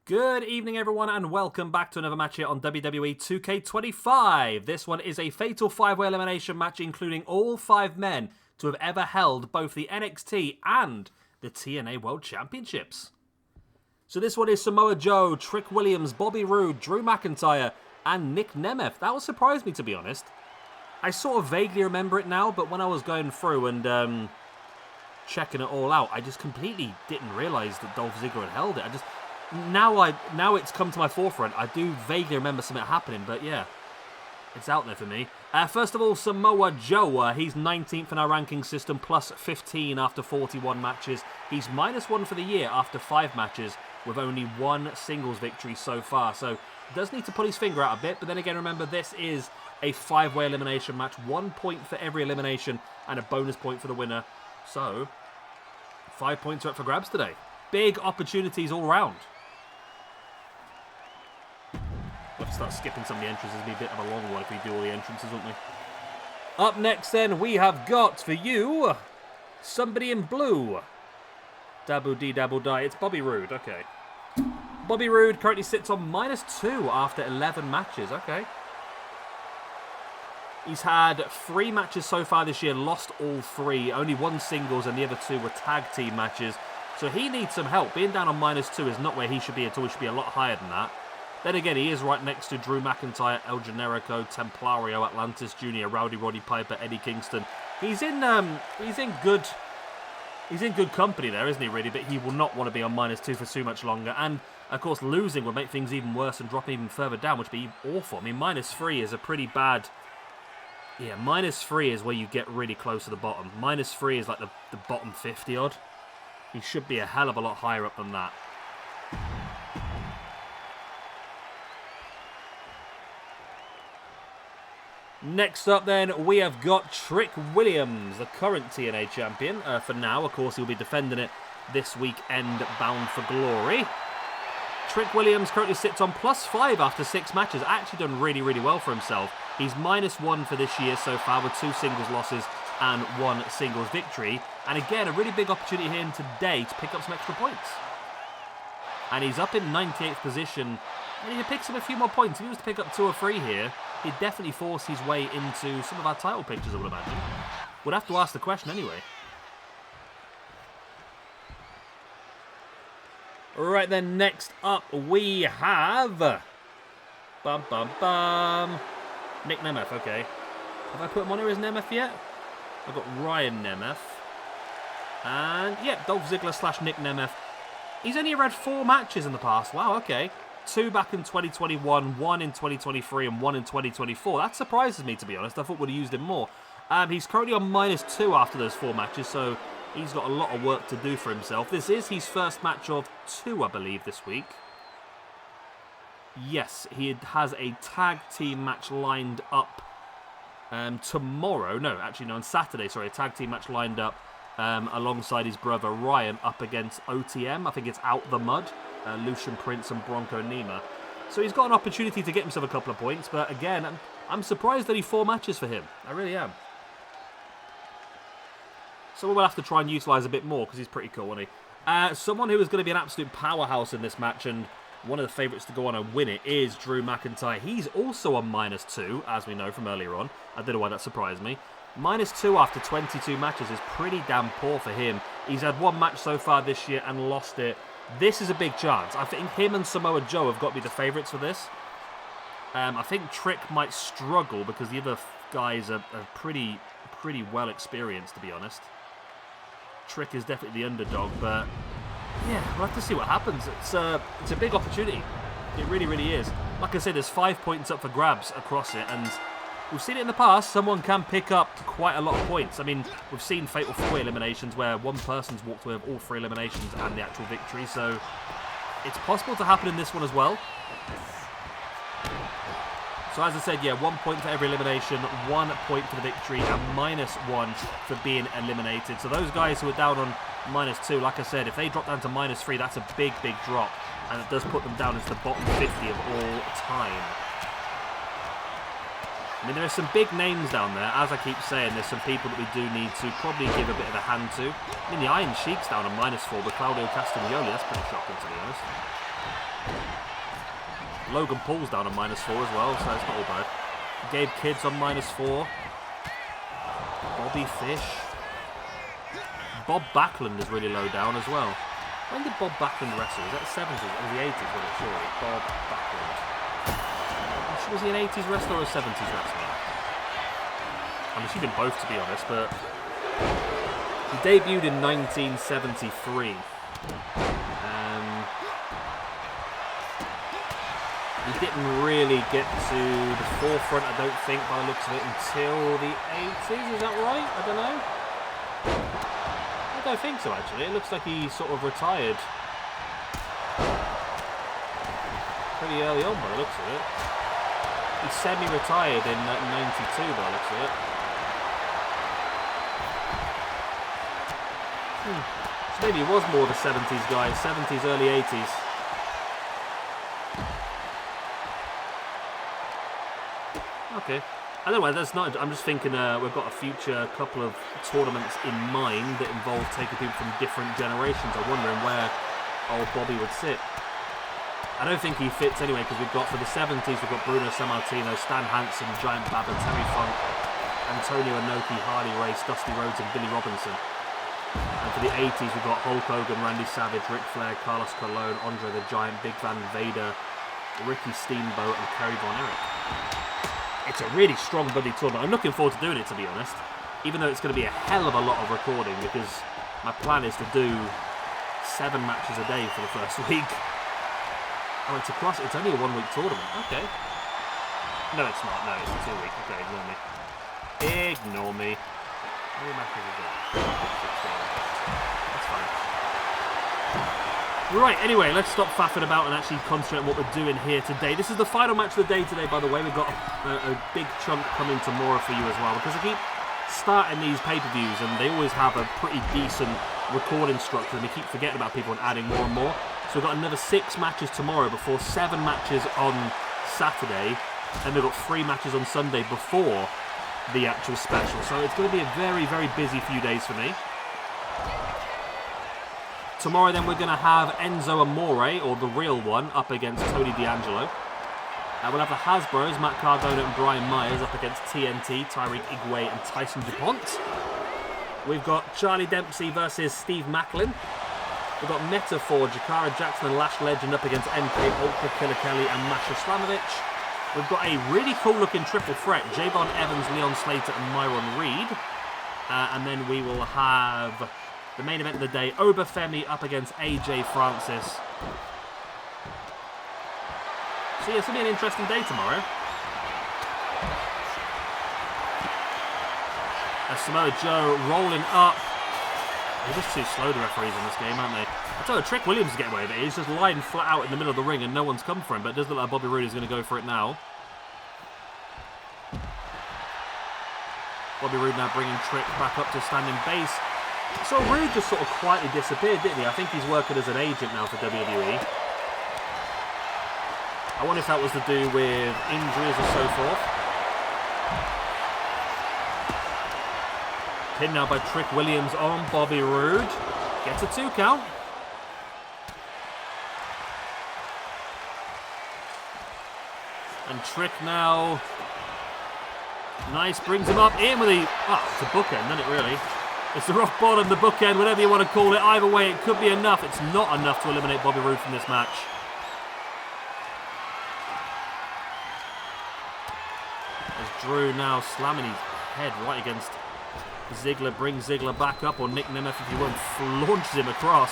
Good evening, everyone, and welcome back to another match here on WWE 2K25. This one is a fatal 5-way elimination match, including all 5 men to have ever held both the NXT and the TNA World Championships. So this one is Samoa Joe, Trick Williams, Bobby Roode, Drew McIntyre, and Nic Nemeth. That would surprise me, to be honest. I sort of vaguely remember it now, but when I was going through and checking it all out, I just completely didn't realise that Dolph Ziggler had held it. Now it's come to my forefront. I do vaguely remember something happening, but yeah, it's out there for me. First of all, Samoa Joe. He's 19th in our ranking system, plus 15 after 41 matches. He's -1 for the year after 5 matches, with only 1 singles victory so far. So does need to pull his finger out a bit, but then again, remember, this is a 5-way elimination match. 1 point for every elimination and a bonus point for the winner. So 5 points are up for grabs today. Big opportunities all round. We'll have to start skipping some of the entrances. It'll be a bit of a long one if we do all the entrances, won't we? Up next, then, we have got for you somebody in blue. Dabble dee dabble die. It's Bobby Roode. Okay. Bobby Roode currently sits on -2 after 11 matches. Okay. He's had 3 matches so far this year, lost all 3. Only 1 singles, and the other 2 were tag team matches. So he needs some help. Being down on -2 is not where he should be at all. He should be a lot higher than that. Then again, he is right next to Drew McIntyre, El Generico, Templario, Atlantis Jr., Rowdy Roddy Piper, Eddie Kingston. He's in good company there, isn't he, really? But he will not want to be on -2 for too much longer. And, of course, losing would make things even worse and drop even further down, which would be awful. I mean, -3 is a pretty bad... Yeah, -3 is where you get really close to the bottom. -3 is like the bottom 50-odd. He should be a hell of a lot higher up than that. Next up, then, we have got Trick Williams, the current TNA champion. For now, of course, he'll be defending it this weekend, bound for glory. Trick Williams currently sits on +5 after 6 matches. Actually done really, really well for himself. He's -1 for this year so far, with 2 singles losses and 1 singles victory. And again, a really big opportunity here today to pick up some extra points. And he's up in 98th position. And he picks up a few more points. If he was to pick up 2 or 3 here, he'd definitely force his way into some of our title pictures, I would imagine. Would have to ask the question anyway. Right then, next up we have... Nic Nemeth, okay. Have I put him on here as Nemeth yet? I've got Ryan Nemeth. And, yeah, Dolph Ziggler / Nic Nemeth. He's only had 4 matches in the past. Wow, okay. 2 back in 2021, 1 in 2023, and 1 in 2024. That surprises me, to be honest. I thought we'd have used him more. He's currently on -2 after those 4 matches, so he's got a lot of work to do for himself. This is his first match of 2, I believe, this week. Yes, he has a tag team match lined up tomorrow. No, actually, no, on Saturday, sorry. A tag team match lined up alongside his brother Ryan up against OTM. I think it's Out the Mud. Lucian Prince and Bronco Nima. So he's got an opportunity to get himself a couple of points, but again, I'm surprised only 4 matches for him. I really am. So we'll have to try and utilise a bit more, because he's pretty cool, isn't he? Someone who is going to be an absolute powerhouse in this match, and one of the favourites to go on and win it, is Drew McIntyre. He's also on -2, as we know from earlier on. I don't know why that surprised me. -2 after 22 matches is pretty damn poor for him. He's had 1 match so far this year and lost it. This is a big chance. I think him and Samoa Joe have got to be the favourites for this. I think Trick might struggle because the other guys are pretty well experienced, to be honest. Trick is definitely the underdog, but yeah, we'll have to see what happens. It's a big opportunity. It really, really is. Like I said, there's 5 points up for grabs across it, and we've seen it in the past. Someone can pick up quite a lot of points. I mean, we've seen Fatal 4 eliminations where one person's walked away with all 3 eliminations and the actual victory, so it's possible to happen in this one as well. So as I said, yeah, 1 point for every elimination, 1 point for the victory, and -1 for being eliminated. So those guys who are down on -2, like I said, if they drop down to -3, that's a big, big drop, and it does put them down into the bottom 50 of all time. I mean, there are some big names down there. As I keep saying, there's some people that we do need to probably give a bit of a hand to. I mean, the Iron Sheik's down on -4, but Claudio Castagnoli, that's pretty shocking, to be honest. Logan Paul's down on -4 as well, so it's not all bad. Gabe Kidd's on -4. Bobby Fish. Bob Backlund is really low down as well. When did Bob Backlund wrestle? Was that the 70s? Or the 80s, was it? Surely. Bob Backlund. Was he an 80s wrestler or a 70s wrestler? I'm assuming both, to be honest, but he debuted in 1973. He didn't really get to the forefront, I don't think, by the looks of it, until the 80s. Is that right? I don't know. I don't think so, actually. It looks like he sort of retired pretty early on, by the looks of it. He semi-retired in 92, by the looks of it. So maybe he was more the 70s guy, 70s, early 80s. Okay. Anyway, that's not. I'm just thinking we've got a future couple of tournaments in mind that involve taking people from different generations. I'm wondering where old Bobby would sit. I don't think he fits anyway, because we've got, for the 70s, we've got Bruno Sammartino, Stan Hansen, Giant Baba, Terry Funk, Antonio Inoki, Harley Race, Dusty Rhodes and Billy Robinson. And for the 80s, we've got Hulk Hogan, Randy Savage, Ric Flair, Carlos Colon, Andre the Giant, Big Van Vader, Ricky Steamboat and Kerry Von Erich. It's a really strong bloody tournament. I'm looking forward to doing it, to be honest. Even though it's going to be a hell of a lot of recording, because my plan is to do 7 matches a day for the first week. Oh, it's across. It's only a 1-week tournament. Okay. No, it's not. No, it's a 2-week. Okay, ignore me. Ignore me. How many matches is it? 16. That's fine. Right, anyway, let's stop faffing about and actually concentrate on what we're doing here today. This is the final match of the day today, by the way. We've got a big chunk coming tomorrow for you as well, because I keep starting these pay-per-views and they always have a pretty decent recording structure and we keep forgetting about people and adding more and more. So we've got another 6 matches tomorrow before 7 matches on Saturday. Then we've got 3 matches on Sunday before the actual special. So it's going to be a very, very busy few days for me. Tomorrow then we're going to have Enzo Amore, or the real one, up against Tony D'Angelo. We'll have the Hasbros, Matt Cardona and Brian Myers up against TNT, Tyreek Igwe and Tyson DuPont. We've got Charlie Dempsey versus Steve Macklin. We've got Metaphor, Jakara Jackson and Lash Legend up against MK Ultra, Killer Kelly and Masha Slamovich. We've got a really cool looking triple threat, Javon Evans, Leon Slater and Myron Reed. And then we will have the main event of the day, Obafemi up against AJ Francis. So yeah, it's going to be an interesting day tomorrow. Samoa Joe rolling up. They're just too slow, the referees in this game, aren't they? I tell you, Trick Williams is getting away with it. He's just lying flat out in the middle of the ring and no one's come for him, but it does look like Bobby Roode is going to go for it now. Bobby Roode now bringing Trick back up to standing base. So Roode just sort of quietly disappeared, didn't he? I think he's working as an agent now for WWE. I wonder if that was to do with injuries or so forth. Pinned now by Trick Williams on Bobby Roode. Gets a 2 count. And Trick now. Nice, brings him up in with the... Oh, it's a bookend, isn't it, really? It's the rock bottom, the bookend, whatever you want to call it. Either way, it could be enough. It's not enough to eliminate Bobby Roode from this match. As Drew now slamming his head right against Ziggler, brings Ziggler back up, or Nic Nemeth, if you won't, launches him across.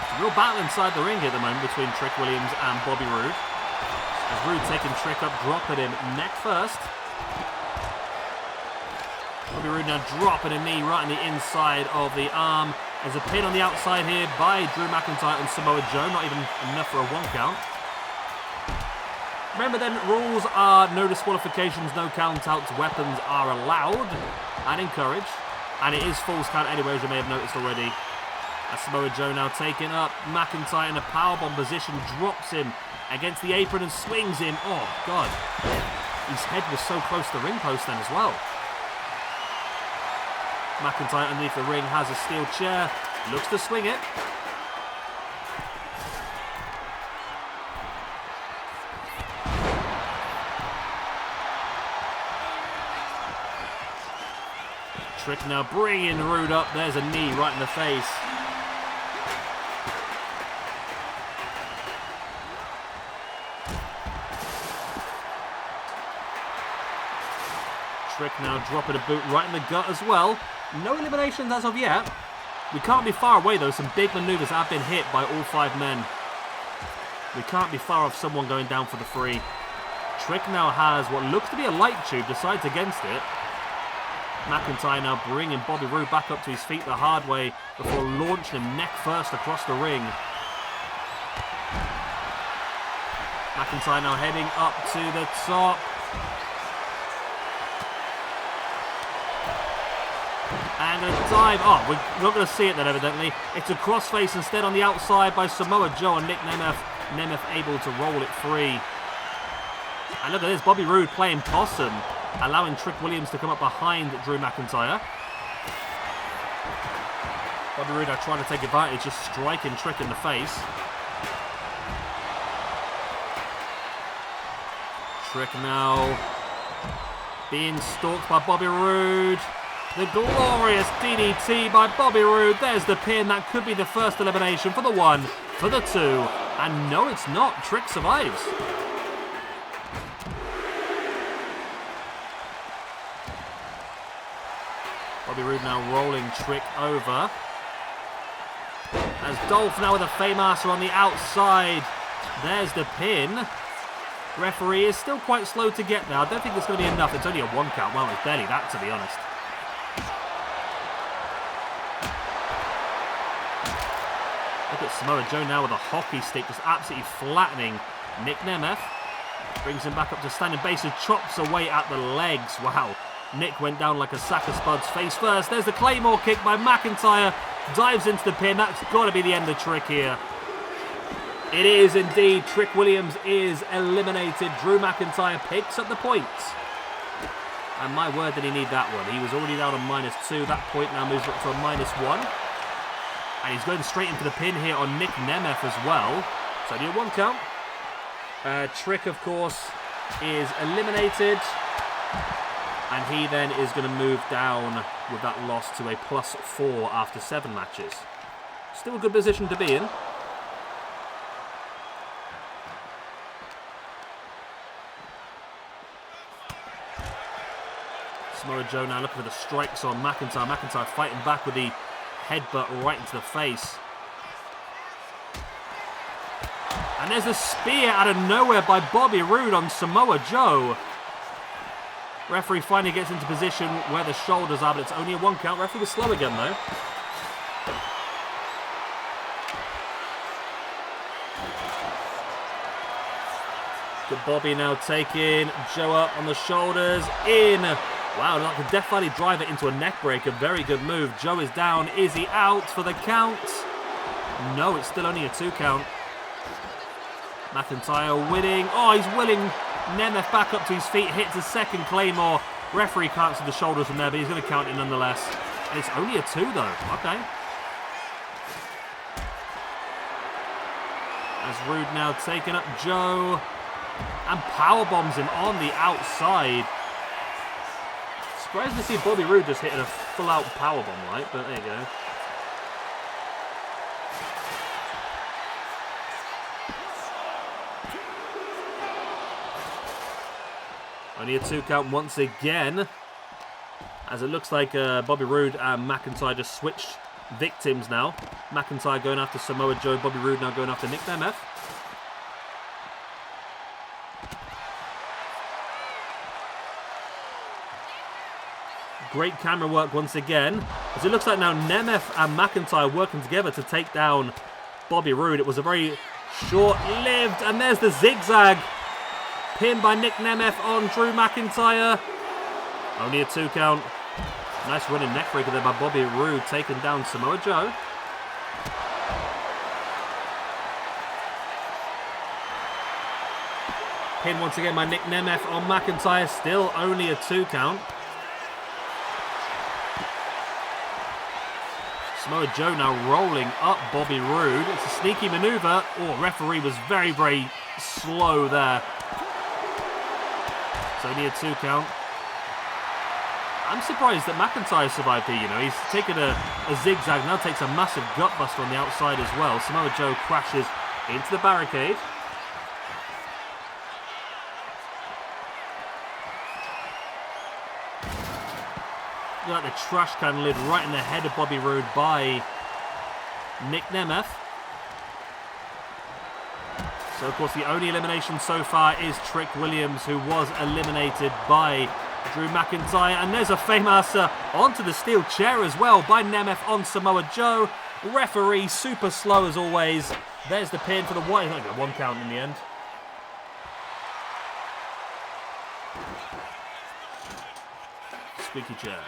It's a real battle inside the ring here at the moment between Trick Williams and Bobby Roode. As Roode taking Trick up, dropping him neck first. Bobby Roode now dropping a knee right in the inside of the arm. There's a pin on the outside here by Drew McIntyre and Samoa Joe. Not even enough for a 1 count. Remember then, rules are no disqualifications, no count-outs, weapons are allowed and encouraged. And it is falls count anyway, as you may have noticed already. As Samoa Joe now taking up McIntyre in a powerbomb position, drops him against the apron and swings him. Oh, God. His head was so close to the ring post then as well. McIntyre underneath the ring has a steel chair, looks to swing it. Trick now bringing Roode up. There's a knee right in the face. Trick now dropping a boot right in the gut as well. No eliminations as of yet. We can't be far away though. Some big maneuvers have been hit by all 5 men. We can't be far off someone going down for the free. Trick now has what looks to be a light tube, decides against it. McIntyre now bringing Bobby Roode back up to his feet the hard way before launching him neck first across the ring. McIntyre now heading up to the top. And a dive. Oh, we're not going to see it then, evidently. It's a crossface instead on the outside by Samoa Joe and Nic Nemeth. Nemeth able to roll it free. And look at this, Bobby Roode playing possum, allowing Trick Williams to come up behind Drew McIntyre. Bobby Roode now trying to take advantage, just striking Trick in the face. Trick now being stalked by Bobby Roode. The glorious DDT by Bobby Roode. There's the pin. That could be the first elimination for the 1, for the 2. And no, it's not. Trick survives. Bobby Roode now rolling Trick over. As Dolph now with a Faymaster on the outside. There's the pin. Referee is still quite slow to get there. I don't think it's going to be enough. It's only a 1 count. Well, it's barely that, to be honest. Look at Samoa Joe now with a hockey stick, just absolutely flattening Nic Nemeth. Brings him back up to standing base and chops away at the legs. Wow. Nick went down like a sack of spuds face first. There's the Claymore kick by McIntyre. Dives into the pin. That's got to be the end of Trick here. It is indeed. Trick Williams is eliminated. Drew McIntyre picks up the points. And my word, did he need that one. He was already down on -2. That point now moves up to a -1. And he's going straight into the pin here on Nic Nemeth as well. So only a 1 count. Trick, of course, is eliminated. And he then is going to move down with that loss to a +4 after 7 matches. Still a good position to be in. Samoa Joe now looking for the strikes on McIntyre. McIntyre fighting back with the headbutt right into the face. And there's a spear out of nowhere by Bobby Roode on Samoa Joe. Referee finally gets into position where the shoulders are, but it's only a 1 count. Referee was slow again, though. Good Bobby now taking Joe up on the shoulders. In. Wow, like a Death Valley driver into a neck breaker. Very good move. Joe is down. Is he out for the count? No, it's still only a 2 count. McIntyre winning. Oh, he's willing Nemeth back up to his feet. Hits a second Claymore. Referee can't see the shoulders from there, but he's going to count it nonetheless. And it's only a 2, though. Okay. As Roode now taking up Joe. And powerbombs him on the outside. Surprised to see Bobby Roode just hitting a full-out powerbomb, right? But there you go. Only a 2 count once again. As it looks like Bobby Roode and McIntyre just switched victims now. McIntyre going after Samoa Joe. Bobby Roode now going after Nic Nemeth. Great camera work once again. As it looks like now Nemeth and McIntyre working together to take down Bobby Roode. It was a very short-lived, and there's the zigzag. Pin by Nic Nemeth on Drew McIntyre. Only a 2 count. Nice running neckbreaker there by Bobby Roode, taking down Samoa Joe. Pin once again by Nic Nemeth on McIntyre. Still only a 2 count. Samoa Joe now rolling up Bobby Roode. It's a sneaky maneuver. Oh, referee was very, very slow there. It's only a 2 count. I'm surprised that McIntyre survived here, you know. He's taken a zigzag, now takes a massive gutbuster on the outside as well. Samoa Joe crashes into the barricade. Look at the trash can lid right in the head of Bobby Roode by Nic Nemeth. So, of course, the only elimination so far is Trick Williams, who was eliminated by Drew McIntyre. And there's a Faymaster onto the steel chair as well by Nemeth on Samoa Joe. Referee super slow as always. There's the pin for the one. He's only got 1 count in the end. Squeaky chair.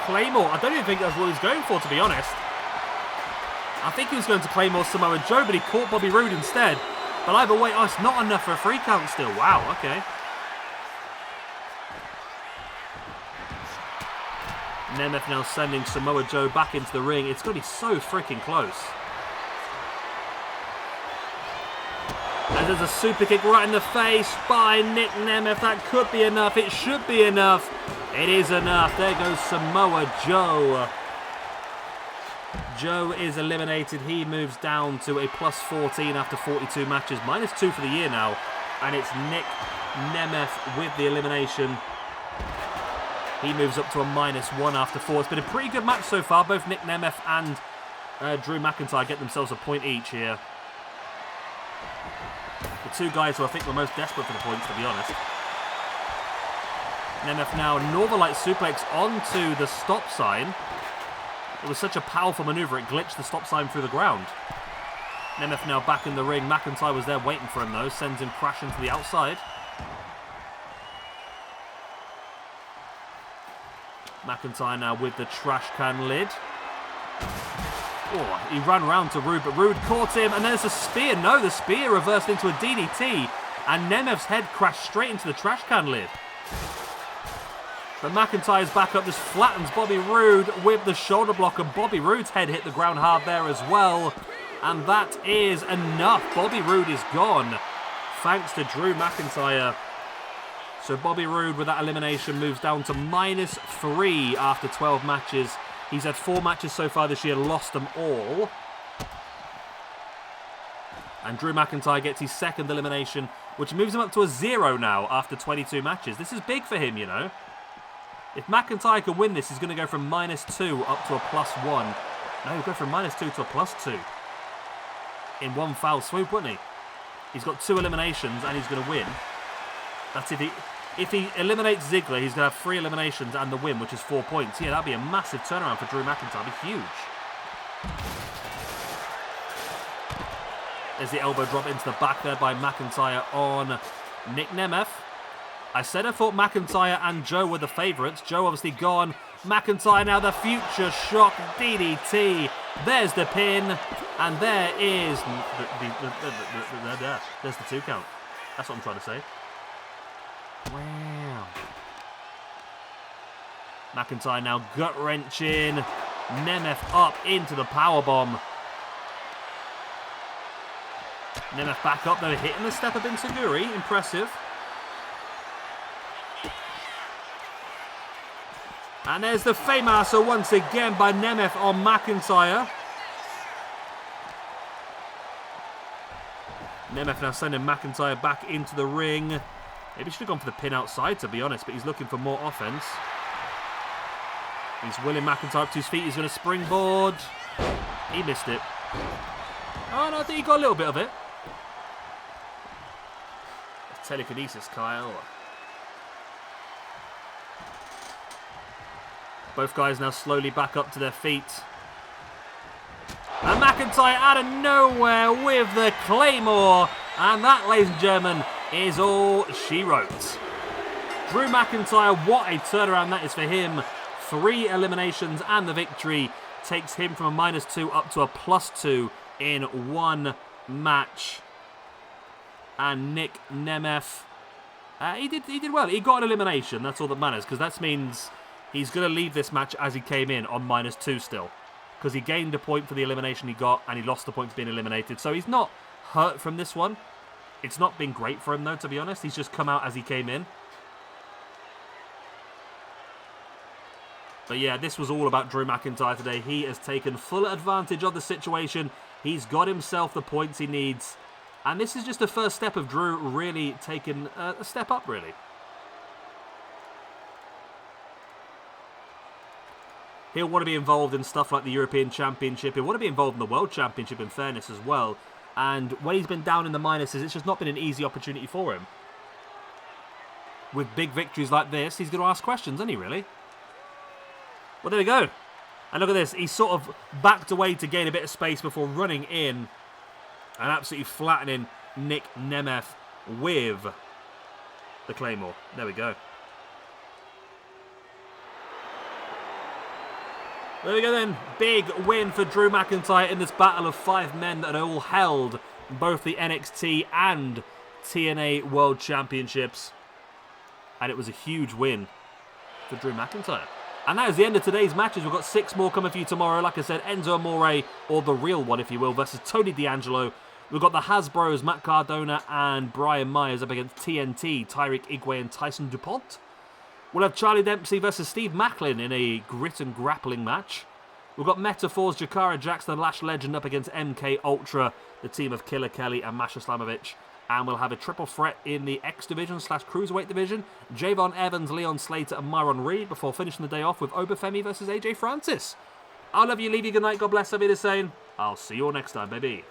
Claymore. I don't even think that's what he was going for, to be honest. I think he was going to Claymore Samoa Joe, but he caught Bobby Roode instead. But either way, oh, it's not enough for a 3 count still. Wow, okay. Nemeth now sending Samoa Joe back into the ring. It's going to be so freaking close. And there's a super kick right in the face by Nic Nemeth. That could be enough. It should be enough. It is enough. There goes Samoa Joe. Joe is eliminated. He moves down to a plus 14 after 42 matches. -2 for the year now. And it's Nic Nemeth with the elimination. He moves up to a -1 after 4. It's been a pretty good match so far. Both Nic Nemeth and Drew McIntyre get themselves a point each here. The 2 guys who I think were most desperate for the points, to be honest. Nemeth now Northern Light suplex onto the stop sign. It was such a powerful maneuver, it glitched the stop sign through the ground. Nemeth now back in the ring. McIntyre was there waiting for him though. Sends him crashing to the outside. McIntyre now with the trash can lid. Oh, he ran round to Roode, but Roode caught him, and there's a spear. No, the spear reversed into a DDT, and Nemeth's head crashed straight into the trash can lid. But McIntyre's back up, just flattens Bobby Roode with the shoulder block, and Bobby Roode's head hit the ground hard there as well. And that is enough. Bobby Roode is gone, thanks to Drew McIntyre. So Bobby Roode with that elimination moves down to -3 after 12 matches. He's had 4 matches so far this year, lost them all. And Drew McIntyre gets his 2nd elimination, which moves him up to a 0 now after 22 matches. This is big for him, you know. If McIntyre can win this, he's going to go from -2 up to a +1. No, he'll go from -2 to a +2. In one foul swoop, wouldn't he? He's got 2 eliminations and he's going to win. That's if he eliminates Ziggler, he's going to have 3 eliminations and the win, which is 4 points. Yeah, that'd be a massive turnaround for Drew McIntyre. It'd be huge. There's the elbow drop into the back there by McIntyre on Nic Nemeth. I said I thought McIntyre and Joe were the favourites. Joe obviously gone. McIntyre now the future shock DDT. There's the pin. And there is... There's the 2 count. That's what I'm trying to say. Wow. McIntyre now gut-wrenching. Nemeth up into the powerbomb. Nemeth back up though, hitting the step of Insaguri. Impressive. And there's the Faymaster once again by Nemeth on McIntyre. Nemeth now sending McIntyre back into the ring. Maybe should have gone for the pin outside, to be honest, but he's looking for more offense. He's willing McIntyre up to his feet. He's going to springboard. He missed it. Oh, no, I think he got a little bit of it. Telekinesis, Kyle. Both guys now slowly back up to their feet. And McIntyre out of nowhere with the Claymore. And that, ladies and gentlemen, is all she wrote. Drew McIntyre, what a turnaround that is for him. 3 eliminations and the victory takes him from a -2 up to a +2 in 1 match. And Nic Nemeth, he did well. He got an elimination. That's all that matters, because that means he's going to leave this match as he came in on -2 still, because he gained a point for the elimination he got and he lost a point for being eliminated. So he's not hurt from this one. It's not been great for him though, to be honest. He's just come out as he came in. But yeah, this was all about Drew McIntyre today. He has taken full advantage of the situation. He's got himself the points he needs. And this is just the first step of Drew really taking a step up, really. He'll want to be involved in stuff like the European Championship. He'll want to be involved in the World Championship, in fairness, as well. And when he's been down in the minuses, it's just not been an easy opportunity for him. With big victories like this, he's going to ask questions, isn't he, really? Well, there we go. And look at this. He's sort of backed away to gain a bit of space before running in and absolutely flattening Nic Nemeth with the Claymore. There we go. There we go then. Big win for Drew McIntyre in this battle of 5 men that all held both the NXT and TNA World Championships. And it was a huge win for Drew McIntyre. And that is the end of today's matches. We've got 6 more coming for you tomorrow. Like I said, Enzo Amore, or the real one if you will, versus Tony D'Angelo. We've got the Hasbros, Matt Cardona and Brian Myers up against TNT, Tyreek Igwe and Tyson DuPont. We'll have Charlie Dempsey versus Steve Macklin in a grit and grappling match. We've got Metaphors, Jakara Jackson, Lash Legend up against MK Ultra, the team of Killer Kelly and Masha Slamovich. And we'll have a triple threat in the X Division / Cruiserweight Division. Javon Evans, Leon Slater and Myron Reed before finishing the day off with Obafemi versus AJ Francis. I love you, leave you good night, God bless, I'll be the same. I'll see you all next time, baby.